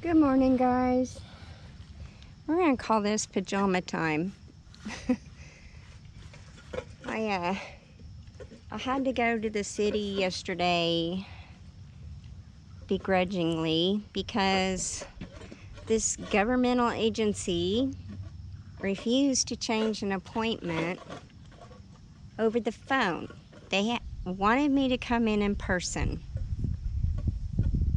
Good morning, guys. We're gonna call this pajama time. I had to go to the city yesterday begrudgingly because this governmental agency refused to change an appointment over the phone. They wanted me to come in person.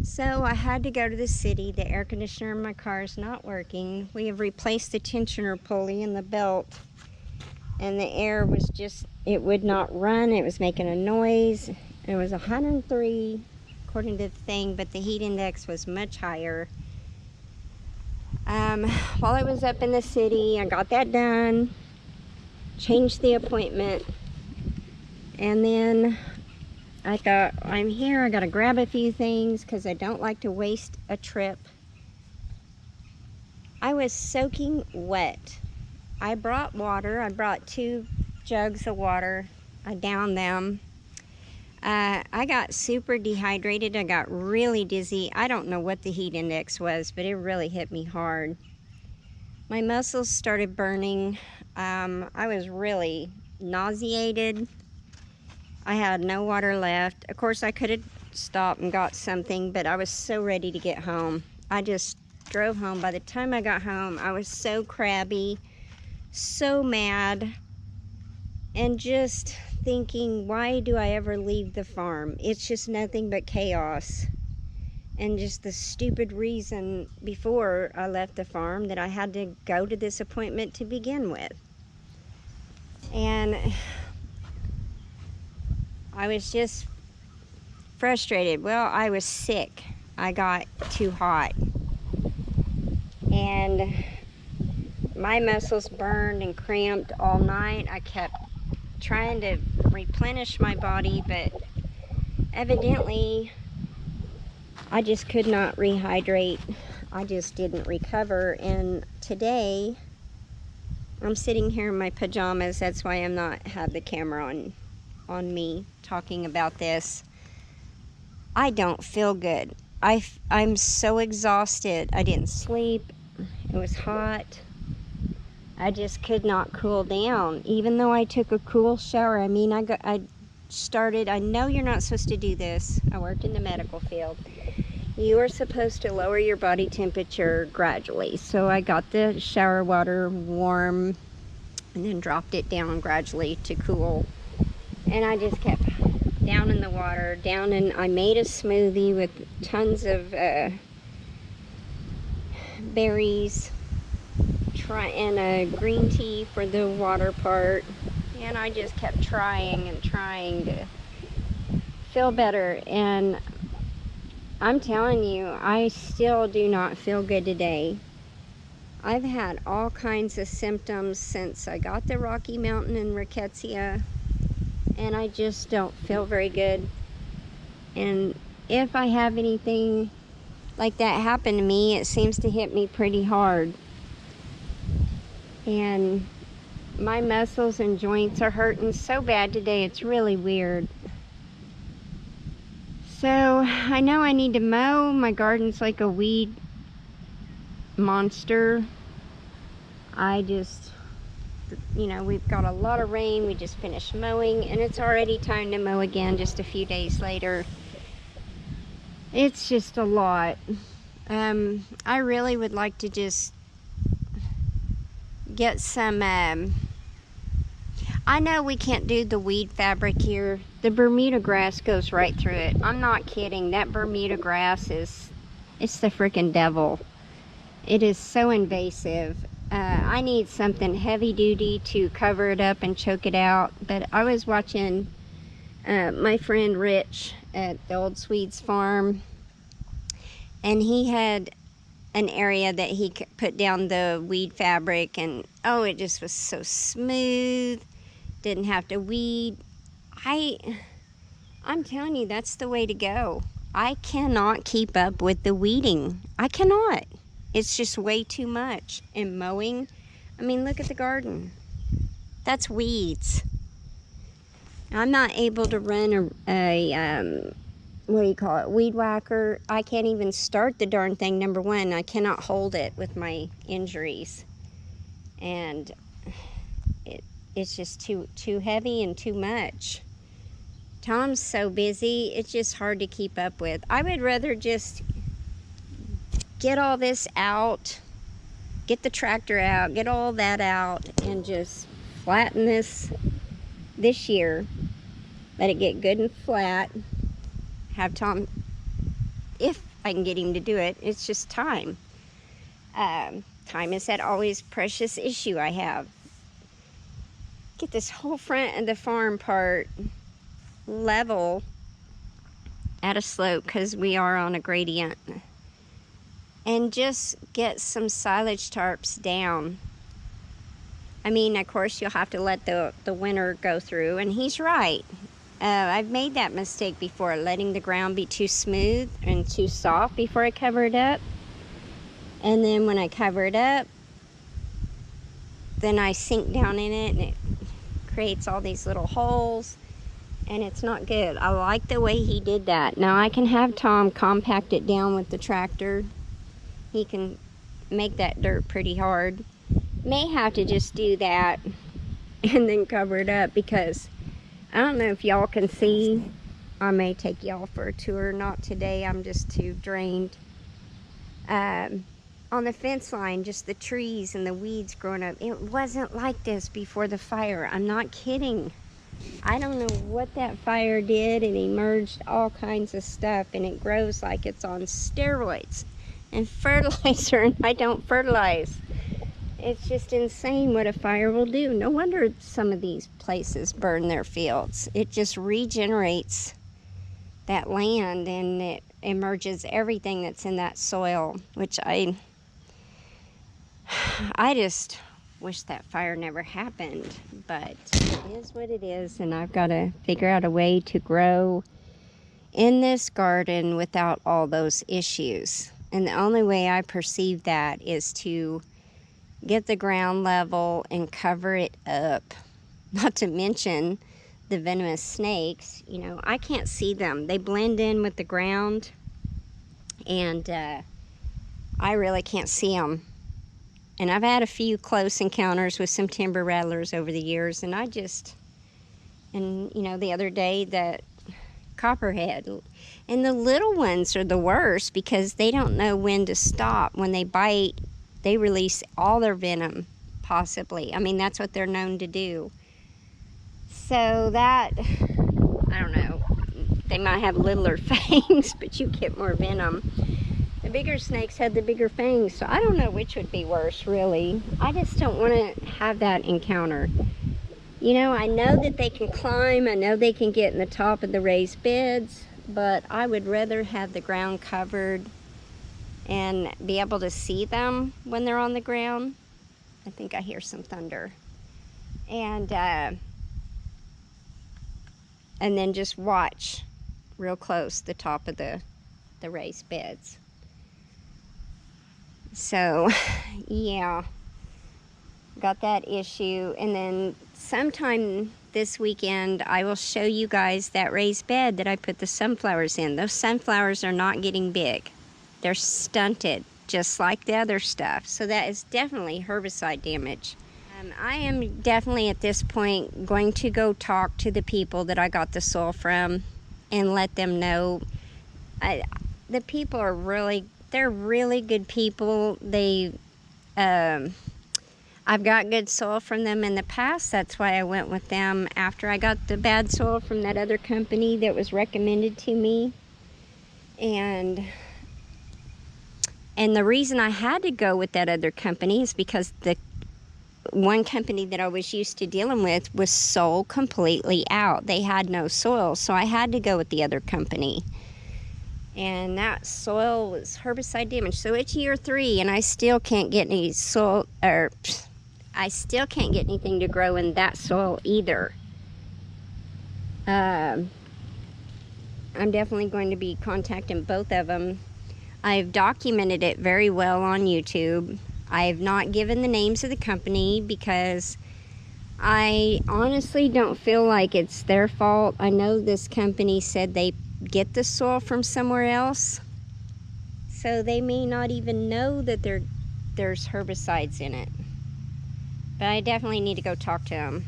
So I had to go to the city. The air conditioner in my car is not working. We have replaced the tensioner pulley in the belt, and the air was just, it would not run. It was making a noise. It was 103 according to the thing, but the heat index was much higher. While I was up in the city, I got that done, changed the appointment, and then I thought, I'm here, I gotta grab a few things because I don't like to waste a trip. I was soaking wet. I brought water. I brought 2 jugs of water. I downed them. I got super dehydrated. I got really dizzy. I don't know what the heat index was, but it really hit me hard. My muscles started burning. I was really nauseated. I had no water left. Of course, I could have stopped and got something, but I was so ready to get home. I just drove home. By the time I got home, I was so crabby, so mad, and just thinking, why do I ever leave the farm? It's just nothing but chaos. And just the stupid reason before I left the farm that I had to go to this appointment to begin with. And I was just frustrated. Well, I was sick. I got too hot. And my muscles burned and cramped all night. I kept trying to replenish my body, but evidently I just could not rehydrate. I just didn't recover. And today I'm sitting here in my pajamas. That's why I'm not have the camera on me talking about this. I don't feel good. I'm so exhausted. I didn't sleep. It was hot. I just could not cool down, even though I took a cool shower. I mean, I started, I know you're not supposed to do this. I worked in the medical field. You are supposed to lower your body temperature gradually. So I got the shower water warm and then dropped it down gradually to cool. And I just kept down in the water, I made a smoothie with tons of berries, and a green tea for the water part. And I just kept trying and trying to feel better. And I'm telling you, I still do not feel good today. I've had all kinds of symptoms since I got the Rocky Mountain and rickettsia, and I just don't feel very good. And if I have anything like that happen to me, it seems to hit me pretty hard. And my muscles and joints are hurting so bad today, it's really weird. So I know I need to mow. My garden's like a weed monster. I just, you know, we've got a lot of rain. We just finished mowing, and it's already time to mow again just a few days later. It's just a lot. I really would like to just get some, I know we can't do the weed fabric here. The Bermuda grass goes right through it. I'm not kidding. That Bermuda grass it's the freaking devil. It is so invasive. I need something heavy duty to cover it up and choke it out. But I was watching my friend Rich at the Old Swedes farm, and he had an area that he put down the weed fabric, and oh, it just was so smooth. Didn't have to weed. I'm telling you, that's the way to go. I cannot keep up with the weeding. I cannot. It's just way too much. And mowing, I mean, look at the garden. That's weeds. I'm not able to run a what do you call it, weed whacker. I can't even start the darn thing. Number one, I cannot hold it with my injuries, and it's just too heavy and too much. Tom's so busy, it's just hard to keep up with. I would rather just get all this out, get the tractor out, get all that out, and just flatten this year. Let it get good and flat. Have Tom, if I can get him to do it, it's just time. Time is that always precious issue I have. Get this whole front of the farm part level at a slope, because we are on a gradient, and just get some silage tarps down. I mean, of course, you'll have to let the winter go through, and he's right. I've made that mistake before, letting the ground be too smooth and too soft before I cover it up. And then when I cover it up, then I sink down in it, and it creates all these little holes, and it's not good. I like the way he did that. Now I can have Tom compact it down with the tractor. He can make that dirt pretty hard. May have to just do that and then cover it up, because I don't know if y'all can see. I may take y'all for a tour. Not today, I'm just too drained. On the fence line, just the trees and the weeds growing up. It wasn't like this before the fire. I'm not kidding. I don't know what that fire did. It emerged all kinds of stuff, and it grows like it's on steroids and fertilizer, and I don't fertilize. It's just insane what a fire will do. No wonder some of these places burn their fields. It just regenerates that land, and it emerges everything that's in that soil, which I just wish that fire never happened. But it is what it is, and I've got to figure out a way to grow in this garden without all those issues. And the only way I perceive that is to get the ground level and cover it up. Not to mention the venomous snakes. You know, I can't see them. They blend in with the ground, and I really can't see them. And I've had a few close encounters with some timber rattlers over the years, and you know, the other day, that copperhead. And the little ones are the worst, because they don't know when to stop. When they bite, they release all their venom, possibly. I mean, that's what they're known to do. So that, I don't know, they might have littler fangs, but you get more venom. The bigger snakes had the bigger fangs, so I don't know which would be worse, really. I just don't want to have that encounter. You know, I know that they can climb, I know they can get in the top of the raised beds, but I would rather have the ground covered and be able to see them when they're on the ground. I think I hear some thunder. And then just watch real close the top of the raised beds. So, yeah, got that issue. And then sometime this weekend, I will show you guys that raised bed that I put the sunflowers in. Those sunflowers are not getting big. They're stunted, just like the other stuff. So that is definitely herbicide damage. I am definitely at this point going to go talk to the people that I got the soil from and let them know. The people are they're really good people. I've got good soil from them in the past. That's why I went with them after I got the bad soil from that other company that was recommended to me. And the reason I had to go with that other company is because the one company that I was used to dealing with was sold completely out. They had no soil, so I had to go with the other company. And that soil was herbicide damage. So it's year 3, and I still can't get any soil, or I still can't get anything to grow in that soil either. I'm definitely going to be contacting both of them. I've documented it very well on YouTube. I have not given the names of the company because I honestly don't feel like it's their fault. I know this company said they get the soil from somewhere else. So they may not even know that there's herbicides in it. But I definitely need to go talk to them,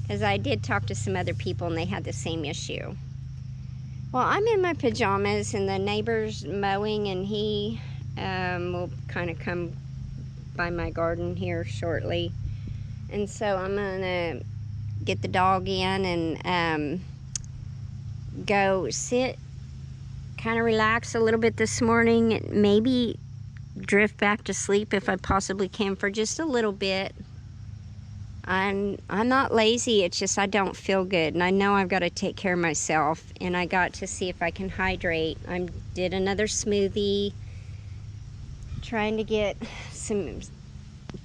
because I did talk to some other people and they had the same issue. Well, I'm in my pajamas and the neighbor's mowing, and he will kind of come by my garden here shortly. And so I'm gonna get the dog in and go sit, kind of relax a little bit this morning, maybe drift back to sleep if I possibly can for just a little bit. I'm not lazy, it's just I don't feel good, and I know I've got to take care of myself, and I got to see if I can hydrate. I did another smoothie, trying to get some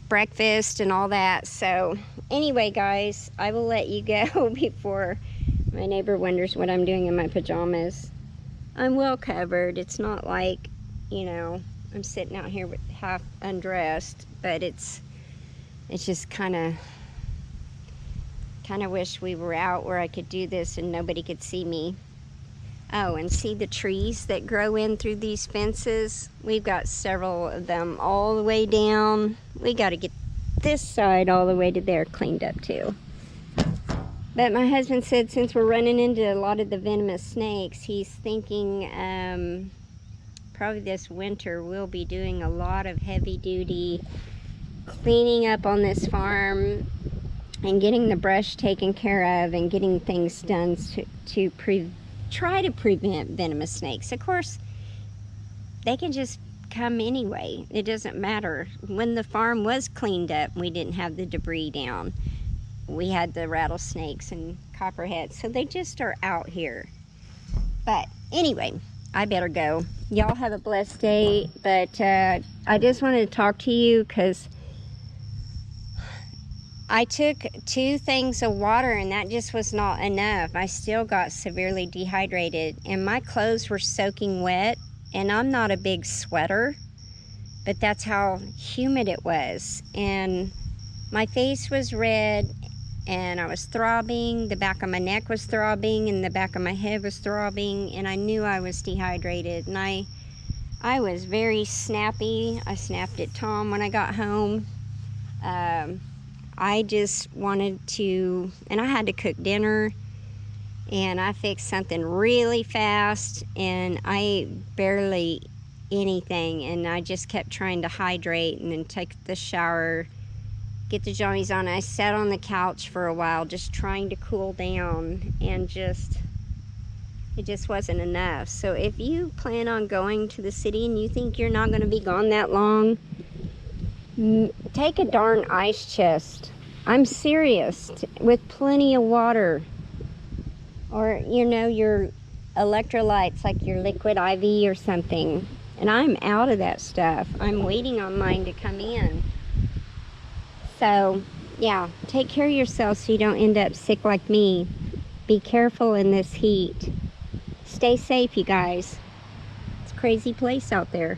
breakfast and all that. So anyway, guys, I will let you go before my neighbor wonders what I'm doing in my pajamas. I'm well covered. It's not like, you know, I'm sitting out here with half undressed, but it's just kind of wish we were out where I could do this and nobody could see me. Oh, and see the trees that grow in through these fences? We've got several of them all the way down. We got to get this side all the way to there cleaned up too. But my husband said since we're running into a lot of the venomous snakes, he's thinking probably this winter we'll be doing a lot of heavy duty cleaning up on this farm and getting the brush taken care of and getting things done to try to prevent venomous snakes. Of course, they can just come anyway. It doesn't matter. When the farm was cleaned up, we didn't have the debris down. We had the rattlesnakes and copperheads, so they just are out here. But anyway, I better go. Y'all have a blessed day, but I just wanted to talk to you because I took 2 things of water and that just was not enough. I still got severely dehydrated and my clothes were soaking wet, and I'm not a big sweater, but that's how humid it was. And my face was red and I was throbbing, the back of my neck was throbbing and the back of my head was throbbing, and I knew I was dehydrated, and I was very snappy. I snapped at Tom when I got home. I just wanted to, and I had to cook dinner, and I fixed something really fast, and I ate barely anything, and I just kept trying to hydrate and then take the shower, get the jammies on. I sat on the couch for a while just trying to cool down, and it just wasn't enough. So if you plan on going to the city and you think you're not going to be gone that long, take a darn ice chest. I'm serious, with plenty of water, or you know, your electrolytes like your liquid IV or something. And I'm out of that stuff. I'm waiting on mine to come in. So yeah, take care of yourself so you don't end up sick like me. Be careful in this heat. Stay safe, you guys. It's a crazy place out there.